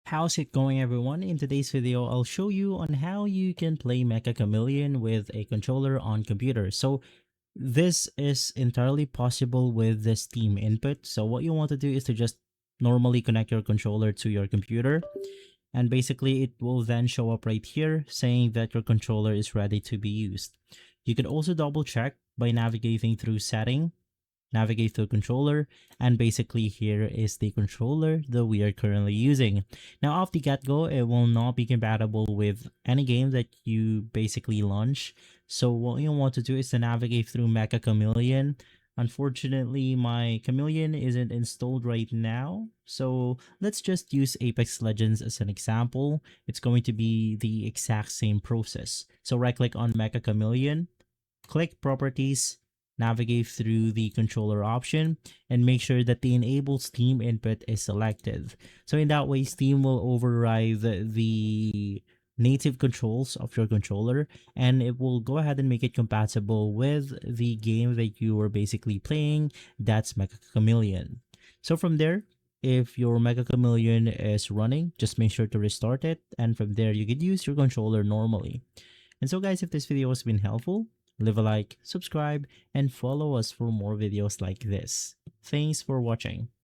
How's it going, everyone? In today's video, I'll show you on how you can play Mecha Chameleon with a controller on computer. So this is entirely possible with the Steam input. So what you want to do is to just normally connect your controller to your computer, and basically it will then show up right here saying that your controller is ready to be used. You can also double check by navigating through setting, navigate to the controller, and basically here is the controller that we are currently using. Now off the get-go, it will not be compatible with any game that you basically launch. So what you want to do is to navigate through Mecha Chameleon. Unfortunately, my Chameleon isn't installed right now, so let's just use Apex Legends as an example. It's going to be the exact same process. So right click on Mecha Chameleon, click Properties, navigate through the controller option, and make sure that the enable Steam input is selected. So in that way, Steam will override the native controls of your controller, and it will go ahead and make it compatible with the game that you are basically playing. That's Mecha Chameleon. So from there, if your Mecha Chameleon is running, just make sure to restart it, and from there you could use your controller normally. And so guys, if this video has been helpful, leave a like, subscribe, and follow us for more videos like this. Thanks for watching.